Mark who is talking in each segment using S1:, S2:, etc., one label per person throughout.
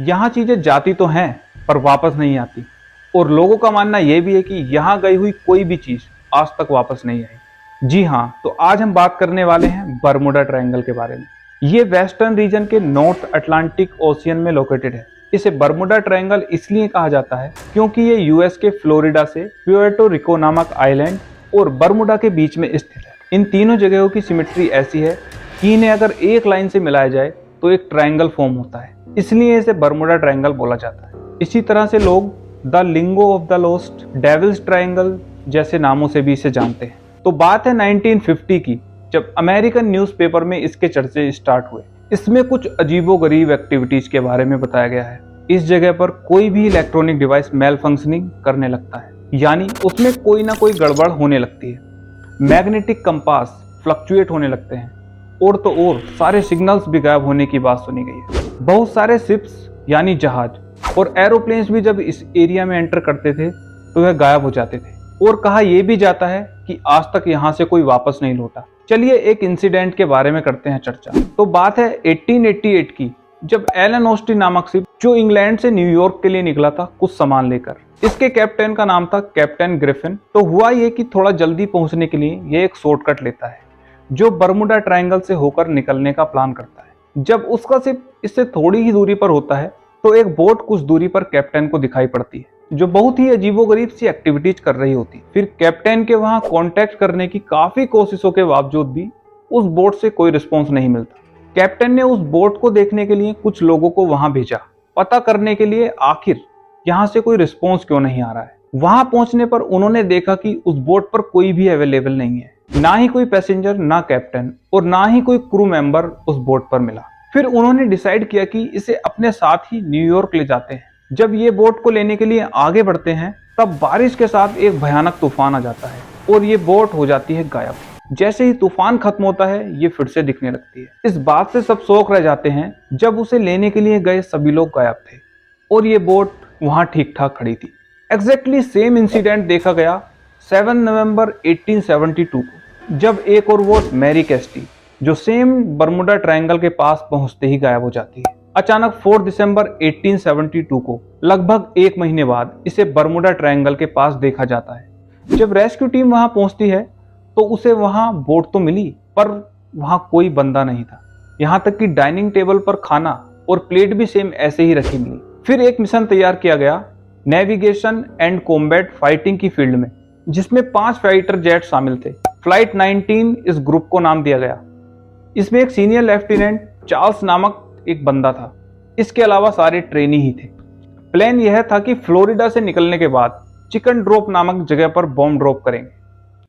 S1: यहाँ चीजें जाती तो हैं पर वापस नहीं आती, और लोगों का मानना यह भी है कि यहाँ गई हुई कोई भी चीज आज तक वापस नहीं आई। जी हाँ, तो आज हम बात करने वाले हैं बर्मुडा ट्रायंगल के बारे में। ये वेस्टर्न रीजन के नॉर्थ अटलांटिक ओशियन में लोकेटेड है। इसे बर्मुडा ट्रायंगल इसलिए कहा जाता है क्योंकि ये यूएस के फ्लोरिडा से प्यूर्टो रिको नामक आइलैंड और बर्मुडा के बीच में स्थित है। इन तीनों जगहों की सिमेट्री ऐसी है कि इन्हें अगर एक लाइन से मिलाया जाए तो एक ट्रायंगल फॉर्म होता है, इसलिए इसे बर्मुडा ट्रायंगल बोला जाता है। इसी तरह से लोग the lingo of the lost, devil's triangle जैसे नामों से भी इसे जानते हैं। तो बात है 1950 की, जब अमेरिकन न्यूज़पेपर में इसके चर्चे स्टार्ट हुए। इसमें कुछ अजीबोगरीब एक्टिविटीज के बारे में बताया गया है। इस जगह पर कोई भी इलेक्ट्रॉनिक डिवाइस मेल फंक्शनिंग करने लगता है, यानी उसमें कोई ना कोई गड़बड़ होने लगती है। मैग्नेटिक कंपास फ्लक्चुएट होने लगते हैं, और तो और सारे सिग्नल्स भी गायब होने की बात सुनी गई है। बहुत सारे शिप्स यानी जहाज और एरोप्लेन्स भी जब इस एरिया में एंटर करते थे तो वह गायब हो जाते थे, और कहा यह भी जाता है कि आज तक यहाँ से कोई वापस नहीं लौटा। चलिए एक इंसिडेंट के बारे में करते हैं चर्चा। तो बात है 1888 की, जब एलन ऑस्टिन नामक शिप जो इंग्लैंड से न्यूयॉर्क के लिए निकला था कुछ सामान लेकर। इसके कैप्टन का नाम था कैप्टन ग्रिफिन। तो हुआ ये कि थोड़ा जल्दी पहुंचने के लिए ये एक शॉर्टकट लेता है जो बर्मुडा ट्रायंगल से होकर निकलने का प्लान करता है। जब उसका शिप इससे थोड़ी ही दूरी पर होता है तो एक बोट कुछ दूरी पर कैप्टन को दिखाई पड़ती है जो बहुत ही अजीबोगरीब सी एक्टिविटीज कर रही होती। फिर कैप्टन के वहां कांटेक्ट करने की काफी कोशिशों के बावजूद भी उस बोट से कोई रिस्पॉन्स नहीं मिलता। कैप्टन ने उस बोट को देखने के लिए कुछ लोगों को वहां भेजा, पता करने के लिए आखिर यहाँ से कोई रिस्पॉन्स क्यों नहीं आ रहा है। वहां पहुंचने पर उन्होंने देखा कि उस बोट पर कोई भी अवेलेबल नहीं है, ना ही कोई पैसेंजर, ना कैप्टन, और ना ही कोई क्रू मेंबर उस बोट पर मिला। फिर उन्होंने डिसाइड किया कि इसे अपने साथ ही न्यूयॉर्क ले जाते हैं। जब ये बोट को लेने के लिए आगे बढ़ते हैं तब बारिश के साथ एक भयानक तूफान आ जाता है और ये बोट हो जाती है गायब। जैसे ही तूफान खत्म होता है ये फिर से दिखने लगती है। इस बात से सब शौक रह जाते हैं जब उसे लेने के लिए गए सभी लोग गायब थे और ये बोट वहां ठीक ठाक खड़ी थी। एग्जैक्टली सेम इंसिडेंट देखा गया 7 नवंबर 1872 को, जब एक और बोट मैरी कैस्टी जो सेम बर्मुडा ट्रायंगल के पास पहुंचते ही गायब हो जाती है। अचानक 4 दिसंबर 1872 को, लगभग एक महीने बाद, इसे बर्मुडा ट्रायंगल के पास देखा जाता है। जब रेस्क्यू टीम वहां पहुंचती है तो उसे वहां बोट तो मिली पर वहां कोई बंदा नहीं था। यहां तक कि डाइनिंग टेबल पर खाना और प्लेट भी सेम ऐसे ही रखी मिली। फिर एक मिशन तैयार किया गया नेविगेशन एंड कॉम्बैट फाइटिंग की फील्ड में, जिसमें 5 फाइटर जेट शामिल थे। फ्लाइट 19 इस ग्रुप को नाम दिया गया। इसमें एक सीनियर लेफ्टिनेंट चार्ल्स नामक एक बंदा था। इसके अलावा सारे ट्रेनी ही थे। प्लान यह था कि फ्लोरिडा से निकलने के बाद चिकन ड्रॉप नामक जगह पर बॉम्ब ड्रॉप करेंगे।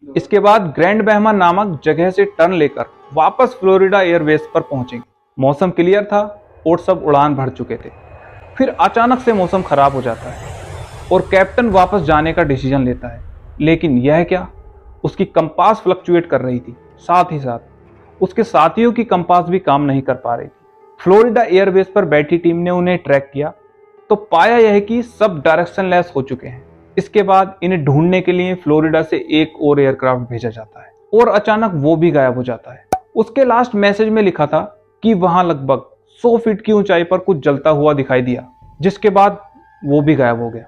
S1: इसके बाद ग्रैंड बहमा नामक जगह से टर्न लेकर वापस फ्लोरिडा एयरबेस पर पहुंचेंगे। मौसम क्लियर था और सब उड़ान भर चुके थे। फिर अचानक से मौसम खराब हो जाता है और कैप्टन वापस जाने का डिसीजन लेता है। लेकिन यह क्या, उसकी कंपास फ्लक्चुएट कर रही थी, साथ ही साथ उसके साथियों की कंपास भी काम नहीं कर पा रही थी। फ्लोरिडा एयरबेस पर बैठी टीम ने उन्हें ट्रैक किया तो पाया यह कि सब डायरेक्शनलेस हो चुके हैं। इसके बाद इन्हें ढूंढने के लिए फ्लोरिडा से एक और एयरक्राफ्ट भेजा जाता है और अचानक वो भी गायब हो जाता है। उसके लास्ट मैसेज में लिखा था कि वहां लगभग 100 फीट की ऊंचाई पर कुछ जलता हुआ दिखाई दिया, जिसके बाद वो भी गायब हो गया।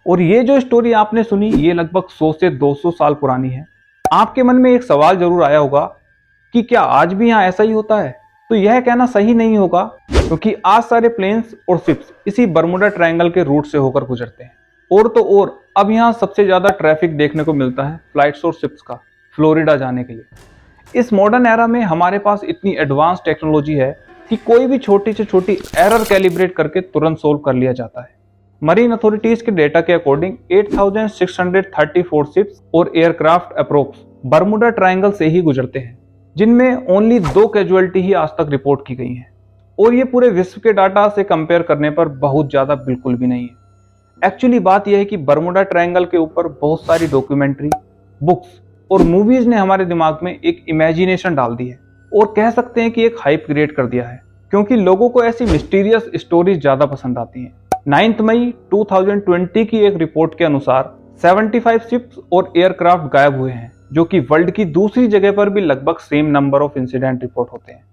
S1: और ये जो स्टोरी आपने सुनी ये लगभग 100 से 200 साल पुरानी है। आपके मन में एक सवाल जरूर आया होगा कि क्या आज भी यहाँ ऐसा ही होता है? तो यह कहना सही नहीं होगा, क्योंकि आज सारे प्लेन्स और शिप्स इसी बर्मुडा ट्रायंगल के रूट से होकर गुजरते हैं। और तो और अब यहाँ सबसे ज्यादा ट्रैफिक देखने को मिलता है फ्लाइट्स और शिप्स का फ्लोरिडा जाने के लिए। इस मॉडर्न एरा में हमारे पास इतनी एडवांस टेक्नोलॉजी है कि कोई भी छोटी से छोटी एरर कैलिब्रेट करके तुरंत सोल्व कर लिया जाता है। मरीन अथॉरिटीज के डेटा के अकॉर्डिंग 8634 शिप्स और एयरक्राफ्ट अप्रोक्स बर्मुडा ट्रायंगल से ही गुजरते हैं, जिनमें ओनली 2 कैजुअलिटी ही आज तक रिपोर्ट की गई हैं। और ये पूरे विश्व के डाटा से कंपेयर करने पर बहुत ज्यादा बिल्कुल भी नहीं है। एक्चुअली बात यह है कि बर्मुडा ट्रायंगल के ऊपर बहुत सारी डॉक्यूमेंट्री, बुक्स और मूवीज ने हमारे दिमाग में एक इमेजिनेशन डाल दी है और कह सकते हैं कि एक हाइप क्रिएट कर दिया है, क्योंकि लोगों को ऐसी मिस्टीरियस स्टोरीज ज्यादा पसंद आती हैं। 9 मई 2020 की एक रिपोर्ट के अनुसार 75 शिप्स और एयरक्राफ्ट गायब हुए हैं, जो कि वर्ल्ड की दूसरी जगह पर भी लगभग same number of incident report होते हैं।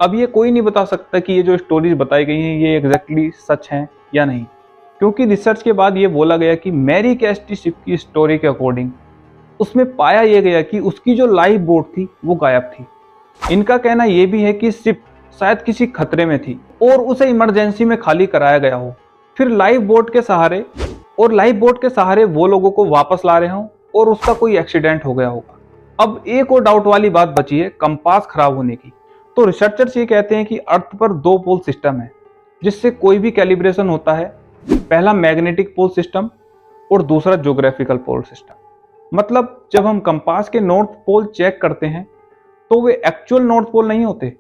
S1: अब ये कोई नहीं बता सकता कि ये जो स्टोरीज बताई गई हैं ये एग्जैक्टली सच हैं या नहीं, क्योंकि रिसर्च के बाद ये बोला गया कि मैरी कैस्टी शिप की स्टोरी के अकॉर्डिंग उसमें पाया यह गया कि उसकी जो लाइफ बोट थी वो गायब थी। इनका कहना यह भी है कि शिप शायद किसी खतरे में थी और उसे इमरजेंसी में खाली कराया गया हो, फिर लाइफ बोट के सहारे वो लोगों को वापस ला रहे हों और उसका कोई एक्सीडेंट हो गया होगा। अब एक और डाउट वाली बात बची है कंपास खराब होने की। तो रिसर्चर्स ये कहते हैं कि अर्थ पर 2 पोल सिस्टम है जिससे कोई भी कैलिब्रेशन होता है। पहला मैग्नेटिक पोल सिस्टम और दूसरा ज्योग्राफिकल पोल सिस्टम। मतलब जब हम कंपास के नॉर्थ पोल चेक करते हैं तो वे एक्चुअल नॉर्थ पोल नहीं होते,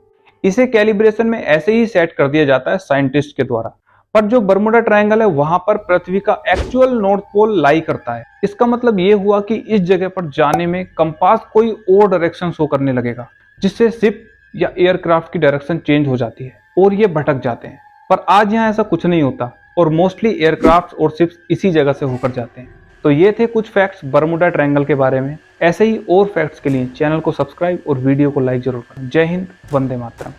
S1: इसे कैलिब्रेशन में ऐसे ही सेट कर दिया जाता है साइंटिस्ट के द्वारा। पर जो बर्मुडा ट्रायंगल है वहां पर पृथ्वी का एक्चुअल नॉर्थ पोल लाई करता है। इसका मतलब ये हुआ कि इस जगह पर जाने में कंपास कोई और डायरेक्शन शो करने लगेगा, जिससे शिप या एयरक्राफ्ट की डायरेक्शन चेंज हो जाती है और ये भटक जाते हैं। पर आज यहाँ ऐसा कुछ नहीं होता और मोस्टली एयरक्राफ्ट और शिप्स इसी जगह से होकर जाते हैं। तो ये थे कुछ फैक्ट्स बर्मुडा ट्रायंगल के बारे में। ऐसे ही और फैक्ट्स के लिए चैनल को सब्सक्राइब और वीडियो को लाइक जरूर करें। जय हिंद, वंदे मातरम।